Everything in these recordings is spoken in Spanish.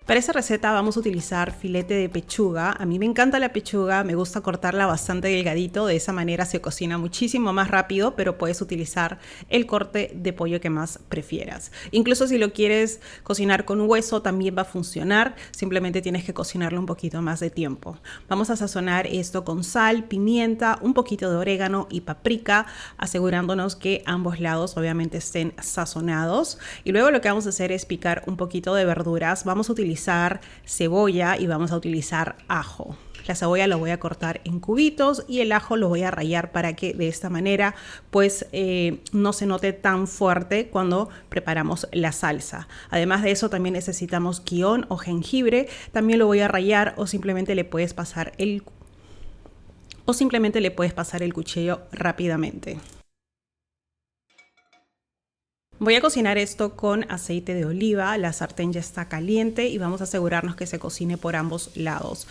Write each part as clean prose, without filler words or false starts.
Para esta receta vamos a utilizar filete de pechuga. A mí me encanta la pechuga, me gusta cortarla bastante delgadito, de esa manera se cocina muchísimo más rápido, pero puedes utilizar el corte de pollo que más prefieras. Incluso si lo quieres cocinar con hueso también va a funcionar, simplemente tienes que cocinarlo un poquito más de tiempo. Vamos a sazonar esto con sal, pimienta, un poquito de orégano y paprika, asegurándonos que ambos lados obviamente estén sazonados. Y luego lo que vamos a hacer es picar un poquito de verduras. Vamos a utilizar cebolla y vamos a utilizar ajo. La cebolla lo voy a cortar en cubitos y el ajo lo voy a rallar para que de esta manera pues no se note tan fuerte cuando preparamos la salsa. Además de eso también necesitamos guión o jengibre, también lo voy a rallar o simplemente le puedes pasar el cuchillo rápidamente. Voy a cocinar esto con aceite de oliva, la sartén ya está caliente y vamos a asegurarnos que se cocine por ambos lados.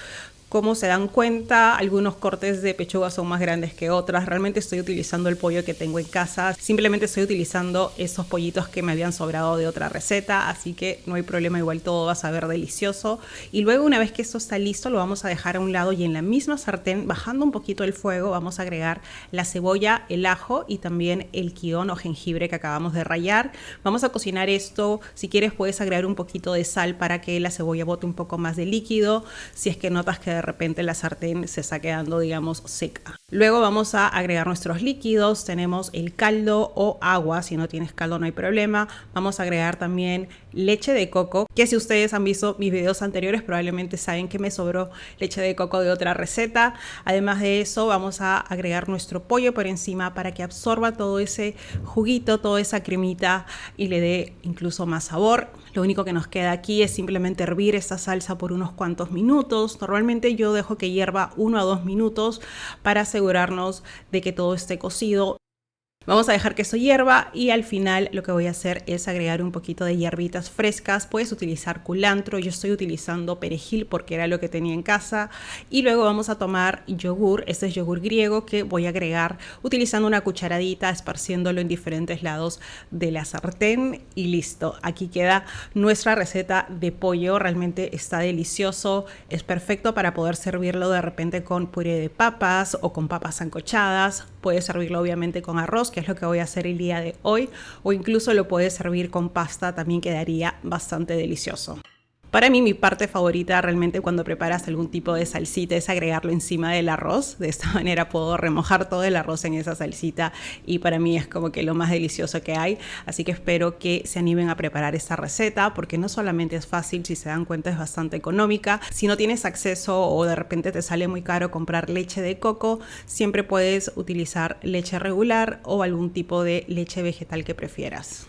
Como se dan cuenta, algunos cortes de pechuga son más grandes que otras. Realmente estoy utilizando el pollo que tengo en casa. Simplemente estoy utilizando esos pollitos que me habían sobrado de otra receta. Así que no hay problema, igual todo va a saber delicioso. Y luego una vez que esto está listo, lo vamos a dejar a un lado y en la misma sartén, bajando un poquito el fuego, vamos a agregar la cebolla, el ajo y también el guión o jengibre que acabamos de rallar. Vamos a cocinar esto. Si quieres puedes agregar un poquito de sal para que la cebolla bote un poco más de líquido. Si es que notas que de repente la sartén se está quedando, digamos, seca. Luego vamos a agregar nuestros líquidos. Tenemos el caldo o agua. Si no tienes caldo no hay problema. Vamos a agregar también leche de coco, que si ustedes han visto mis videos anteriores probablemente saben que me sobró leche de coco de otra receta. Además de eso vamos a agregar nuestro pollo por encima para que absorba todo ese juguito, toda esa cremita y le dé incluso más sabor. Lo único que nos queda aquí es simplemente hervir esta salsa por unos cuantos minutos. Normalmente yo dejo que hierva 1 a 2 minutos para asegurarnos de que todo esté cocido. Vamos a dejar que eso hierva y al final lo que voy a hacer es agregar un poquito de hierbitas frescas. Puedes utilizar culantro, yo estoy utilizando perejil porque era lo que tenía en casa. Y luego vamos a tomar yogur, este es yogur griego que voy a agregar utilizando una cucharadita, esparciéndolo en diferentes lados de la sartén y listo. Aquí queda nuestra receta de pollo, realmente está delicioso, es perfecto para poder servirlo de repente con puré de papas o con papas sancochadas. Puedes servirlo obviamente con arroz, que es lo que voy a hacer el día de hoy, o incluso lo puedes servir con pasta, también quedaría bastante delicioso. Para mí mi parte favorita realmente cuando preparas algún tipo de salsita es agregarlo encima del arroz. De esta manera puedo remojar todo el arroz en esa salsita y para mí es como que lo más delicioso que hay. Así que espero que se animen a preparar esta receta porque no solamente es fácil, si se dan cuenta es bastante económica. Si no tienes acceso o de repente te sale muy caro comprar leche de coco, siempre puedes utilizar leche regular o algún tipo de leche vegetal que prefieras.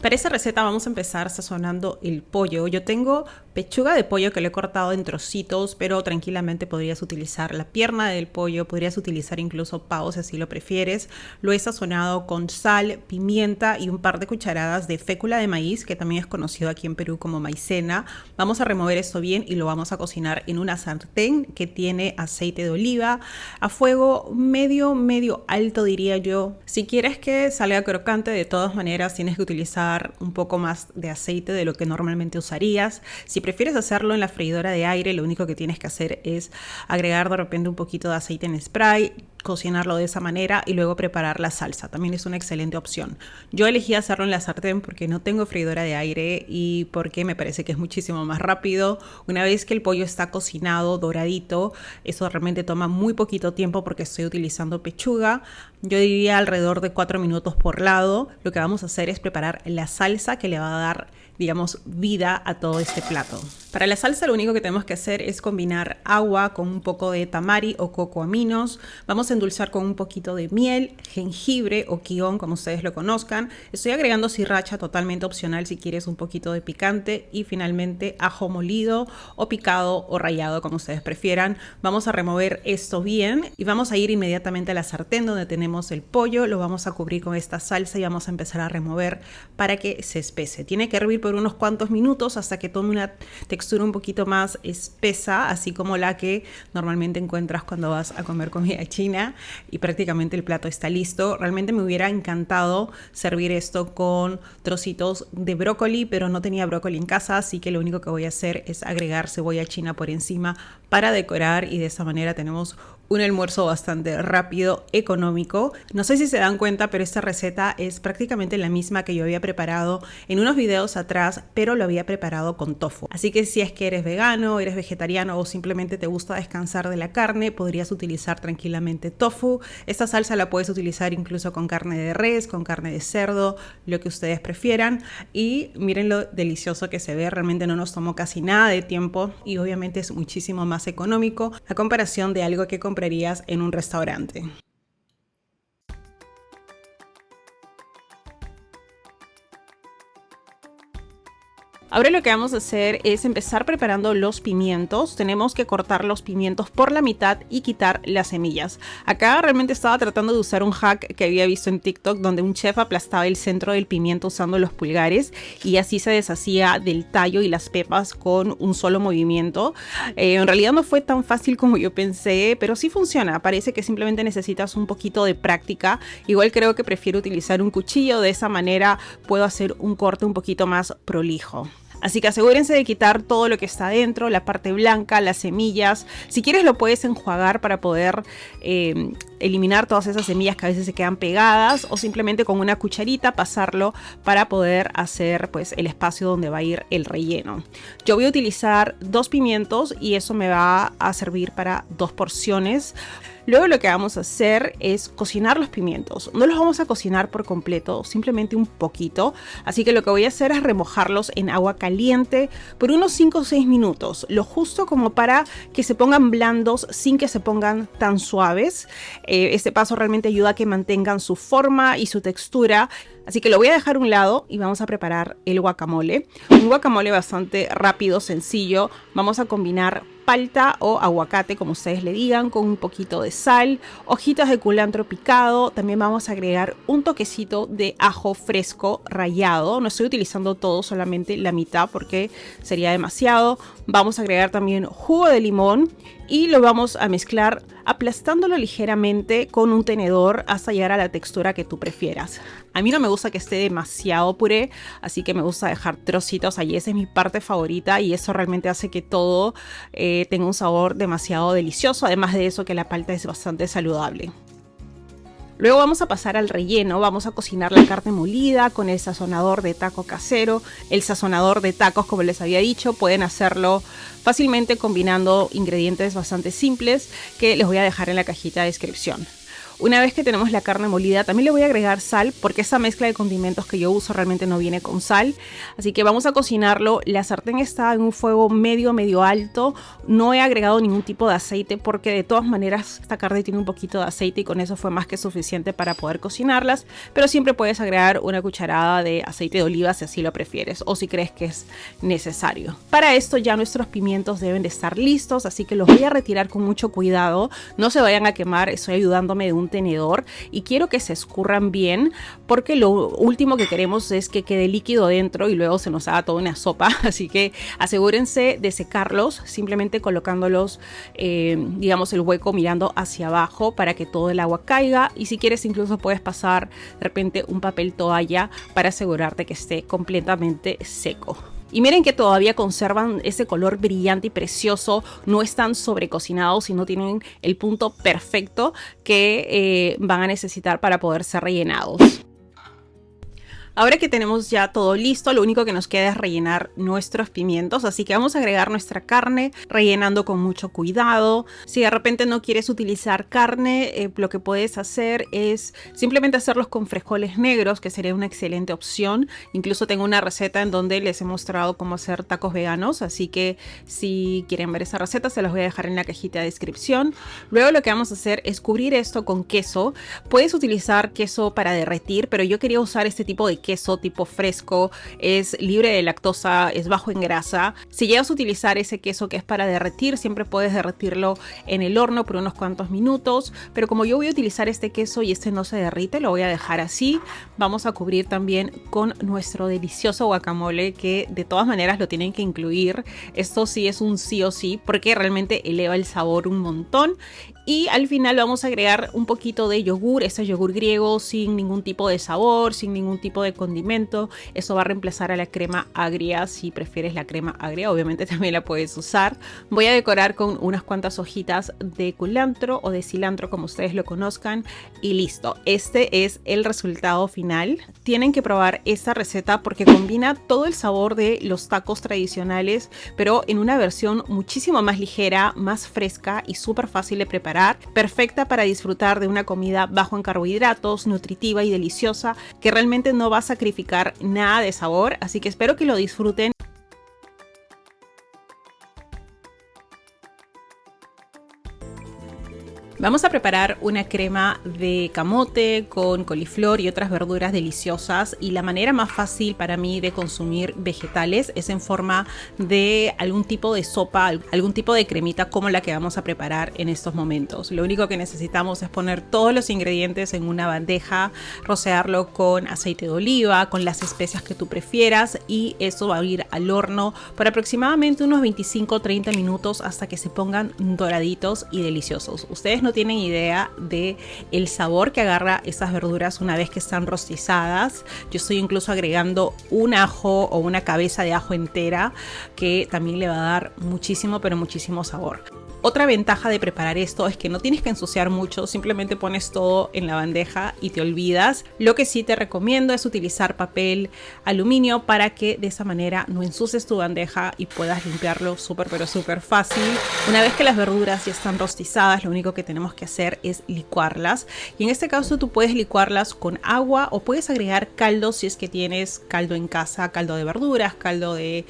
Para esta receta vamos a empezar sazonando el pollo. Yo tengo pechuga de pollo que lo he cortado en trocitos, pero tranquilamente podrías utilizar la pierna del pollo, podrías utilizar incluso pavo si así lo prefieres. Lo he sazonado con sal, pimienta y un par de cucharadas de fécula de maíz, que también es conocido aquí en Perú como maicena. Vamos a remover esto bien y lo vamos a cocinar en una sartén que tiene aceite de oliva a fuego medio alto, diría yo. Si quieres que salga crocante, de todas maneras tienes que utilizar un poco más de aceite de lo que normalmente usarías. Si prefieres hacerlo en la freidora de aire, lo único que tienes que hacer es agregar de repente un poquito de aceite en spray, cocinarlo de esa manera y luego preparar la salsa. También es una excelente opción. Yo elegí hacerlo en la sartén porque no tengo freidora de aire y porque me parece que es muchísimo más rápido. Una vez que el pollo está cocinado, doradito, eso realmente toma muy poquito tiempo porque estoy utilizando pechuga. Yo diría alrededor de 4 minutos por lado. Lo que vamos a hacer es preparar la salsa que le va a dar, digamos, vida a todo este plato. Para la salsa lo único que tenemos que hacer es combinar agua con un poco de tamari o coco aminos. Vamos a endulzar con un poquito de miel, jengibre o guión, como ustedes lo conozcan. Estoy agregando sriracha, totalmente opcional si quieres un poquito de picante. Y finalmente ajo molido o picado o rallado, como ustedes prefieran. Vamos a remover esto bien y vamos a ir inmediatamente a la sartén donde tenemos el pollo. Lo vamos a cubrir con esta salsa y vamos a empezar a remover para que se espese. Tiene que hervir por por unos cuantos minutos hasta que tome una textura un poquito más espesa, así como la que normalmente encuentras cuando vas a comer comida china, y prácticamente el plato está listo. Realmente me hubiera encantado servir esto con trocitos de brócoli, pero no tenía brócoli en casa, así que lo único que voy a hacer es agregar cebolla china por encima para decorar, y de esa manera tenemos un almuerzo bastante rápido, económico. No sé si se dan cuenta, pero esta receta es prácticamente la misma que yo había preparado en unos videos atrás, pero lo había preparado con tofu. Así que si es que eres vegano, eres vegetariano o simplemente te gusta descansar de la carne, podrías utilizar tranquilamente tofu. Esta salsa la puedes utilizar incluso con carne de res, con carne de cerdo, lo que ustedes prefieran. Y miren lo delicioso que se ve. Realmente no nos tomó casi nada de tiempo y obviamente es muchísimo más económico a comparación de algo que comprarías en un restaurante. Ahora lo que vamos a hacer es empezar preparando los pimientos. Tenemos que cortar los pimientos por la mitad y quitar las semillas. Acá realmente estaba tratando de usar un hack que había visto en TikTok, donde un chef aplastaba el centro del pimiento usando los pulgares y así se deshacía del tallo y las pepas con un solo movimiento. En realidad no fue tan fácil como yo pensé, pero sí funciona. Parece que simplemente necesitas un poquito de práctica. Igual creo que prefiero utilizar un cuchillo. De esa manera puedo hacer un corte un poquito más prolijo. Así que asegúrense de quitar todo lo que está dentro, la parte blanca, las semillas. Si quieres lo puedes enjuagar para poder eliminar todas esas semillas que a veces se quedan pegadas, o simplemente con una cucharita pasarlo para poder hacer pues el espacio donde va a ir el relleno. Yo voy a utilizar 2 pimientos y eso me va a servir para 2 porciones. Luego lo que vamos a hacer es cocinar los pimientos. No los vamos a cocinar por completo, simplemente un poquito. Así que lo que voy a hacer es remojarlos en agua caliente por unos 5 o 6 minutos. Lo justo como para que se pongan blandos sin que se pongan tan suaves. Este paso realmente ayuda a que mantengan su forma y su textura. Así que lo voy a dejar a un lado y vamos a preparar el guacamole. Un guacamole bastante rápido, sencillo. Vamos a combinar palta o aguacate, como ustedes le digan, con un poquito de sal, hojitas de culantro picado. También vamos a agregar un toquecito de ajo fresco rallado. No estoy utilizando todo, solamente la mitad porque sería demasiado. Vamos a agregar también jugo de limón y lo vamos a mezclar aplastándolo ligeramente con un tenedor hasta llegar a la textura que tú prefieras. A mí no me gusta que esté demasiado puré, así que me gusta dejar trocitos allí. Esa es mi parte favorita y eso realmente hace que todo tenga un sabor demasiado delicioso. Además de eso, que la palta es bastante saludable. Luego vamos a pasar al relleno. Vamos a cocinar la carne molida con el sazonador de taco casero. El sazonador de tacos, como les había dicho, pueden hacerlo fácilmente combinando ingredientes bastante simples que les voy a dejar en la cajita de descripción. Una vez que tenemos la carne molida, también le voy a agregar sal porque esa mezcla de condimentos que yo uso realmente no viene con sal. Así que vamos a cocinarlo. La sartén está en un fuego medio alto. No he agregado ningún tipo de aceite porque de todas maneras esta carne tiene un poquito de aceite y con eso fue más que suficiente para poder cocinarlas. Pero siempre puedes agregar una cucharada de aceite de oliva si así lo prefieres o si crees que es necesario. Para esto ya nuestros pimientos deben de estar listos, así que los voy a retirar con mucho cuidado. No se vayan a quemar, estoy ayudándome de un tenedor y quiero que se escurran bien porque lo último que queremos es que quede líquido dentro y luego se nos haga toda una sopa. Así que asegúrense de secarlos simplemente colocándolos digamos el hueco mirando hacia abajo para que todo el agua caiga, y si quieres incluso puedes pasar de repente un papel toalla para asegurarte que esté completamente seco. Y miren que todavía conservan ese color brillante y precioso, no están sobrecocinados, sino tienen el punto perfecto que van a necesitar para poder ser rellenados. Ahora que tenemos ya todo listo, lo único que nos queda es rellenar nuestros pimientos, así que vamos a agregar nuestra carne rellenando con mucho cuidado. Si de repente no quieres utilizar carne, lo que puedes hacer es simplemente hacerlos con frijoles negros, que sería una excelente opción. Incluso tengo una receta en donde les he mostrado cómo hacer tacos veganos, así que si quieren ver esa receta se las voy a dejar en la cajita de descripción. Luego lo que vamos a hacer es cubrir esto con queso. Puedes utilizar queso para derretir, pero yo quería usar este tipo de queso tipo fresco, es libre de lactosa, es bajo en grasa. Si llegas a utilizar ese queso que es para derretir, siempre puedes derretirlo en el horno por unos cuantos minutos, pero como yo voy a utilizar este queso y este no se derrite, lo voy a dejar así. Vamos a cubrir también con nuestro delicioso guacamole, que de todas maneras lo tienen que incluir. Esto sí es un sí o sí, porque realmente eleva el sabor un montón. Y al final vamos a agregar un poquito de yogur, este yogur griego sin ningún tipo de sabor, sin ningún tipo de condimento. Eso va a reemplazar a la crema agria. Si prefieres la crema agria, obviamente también la puedes usar. Voy a decorar con unas cuantas hojitas de culantro o de cilantro, como ustedes lo conozcan, y listo. Este es el resultado final. Tienen que probar esta receta porque combina todo el sabor de los tacos tradicionales, pero en una versión muchísimo más ligera, más fresca y súper fácil de preparar. Perfecta para disfrutar de una comida bajo en carbohidratos, nutritiva y deliciosa, que realmente no va a sacrificar nada de sabor, así que espero que lo disfruten. Vamos a preparar una crema de camote con coliflor y otras verduras deliciosas, y la manera más fácil para mí de consumir vegetales es en forma de algún tipo de sopa, algún tipo de cremita como la que vamos a preparar en estos momentos. Lo único que necesitamos es poner todos los ingredientes en una bandeja, rociarlo con aceite de oliva, con las especias que tú prefieras, y eso va a ir al horno por aproximadamente unos 25-30 minutos hasta que se pongan doraditos y deliciosos. Ustedes no tienen idea de el sabor que agarra esas verduras una vez que están rostizadas. Yo estoy incluso agregando un ajo o una cabeza de ajo entera, que también le va a dar muchísimo, pero muchísimo sabor. Otra ventaja de preparar esto es que no tienes que ensuciar mucho, simplemente pones todo en la bandeja y te olvidas. Lo que sí te recomiendo es utilizar papel aluminio para que de esa manera no ensucies tu bandeja y puedas limpiarlo súper pero súper fácil. Una vez que las verduras ya están rostizadas, lo único que tenemos que hacer es licuarlas, y en este caso tú puedes licuarlas con agua o puedes agregar caldo si es que tienes caldo en casa, caldo de verduras, caldo de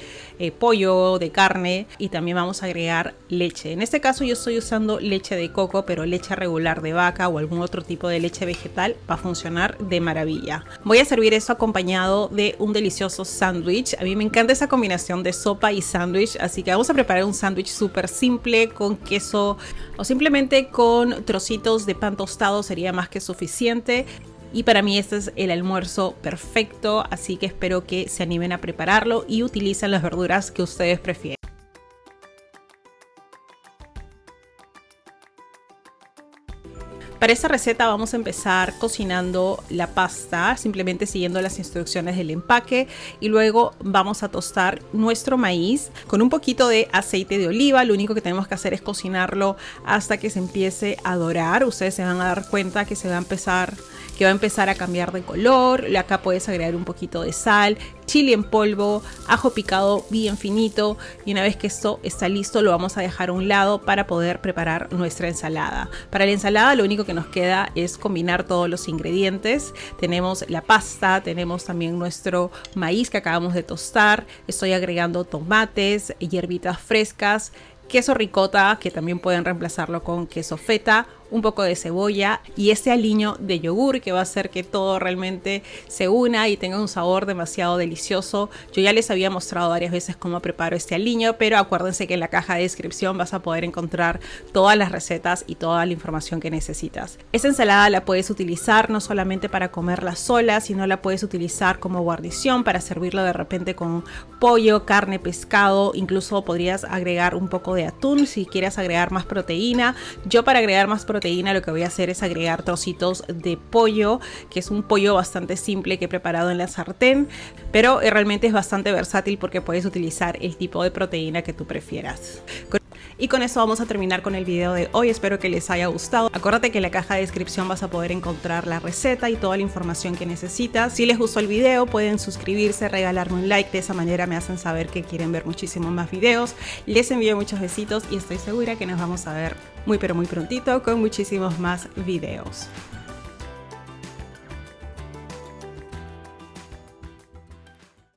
pollo, de carne, y también vamos a agregar leche. En este caso yo estoy usando leche de coco, pero leche regular de vaca o algún otro tipo de leche vegetal va a funcionar de maravilla. Voy a servir esto acompañado de un delicioso sándwich. A mí me encanta esa combinación de sopa y sándwich, así que vamos a preparar un sándwich súper simple con queso o simplemente con trocitos de pan tostado, sería más que suficiente. Y para mí este es el almuerzo perfecto, así que espero que se animen a prepararlo y utilicen las verduras que ustedes prefieren. Para esta receta vamos a empezar cocinando la pasta, simplemente siguiendo las instrucciones del empaque, y luego vamos a tostar nuestro maíz con un poquito de aceite de oliva. Lo único que tenemos que hacer es cocinarlo hasta que se empiece a dorar. Ustedes se van a dar cuenta que va a empezar a cambiar de color. Acá puedes agregar un poquito de sal, chile en polvo, ajo picado bien finito, y una vez que esto está listo lo vamos a dejar a un lado para poder preparar nuestra ensalada. Para la ensalada lo único que nos queda es combinar todos los ingredientes. Tenemos la pasta, tenemos también nuestro maíz que acabamos de tostar, estoy agregando tomates, hierbitas frescas, queso ricota, que también pueden reemplazarlo con queso feta, un poco de cebolla y este aliño de yogur que va a hacer que todo realmente se una y tenga un sabor demasiado delicioso. Yo ya les había mostrado varias veces cómo preparo este aliño, pero acuérdense que en la caja de descripción vas a poder encontrar todas las recetas y toda la información que necesitas. Esta ensalada la puedes utilizar no solamente para comerla sola, sino la puedes utilizar como guarnición para servirlo de repente con pollo, carne, pescado. Incluso podrías agregar un poco de atún si quieres agregar más proteína. Yo, para agregar más proteína, lo que voy a hacer es agregar trocitos de pollo, que es un pollo bastante simple que he preparado en la sartén, pero realmente es bastante versátil porque puedes utilizar el tipo de proteína que tú prefieras. Y con eso vamos a terminar con el video de hoy. Espero que les haya gustado. Acuérdate que en la caja de descripción vas a poder encontrar la receta y toda la información que necesitas. Si les gustó el video, pueden suscribirse, regalarme un like. De esa manera me hacen saber que quieren ver muchísimos más videos. Les envío muchos besitos y estoy segura que nos vamos a ver muy pero muy prontito con muchísimos más videos.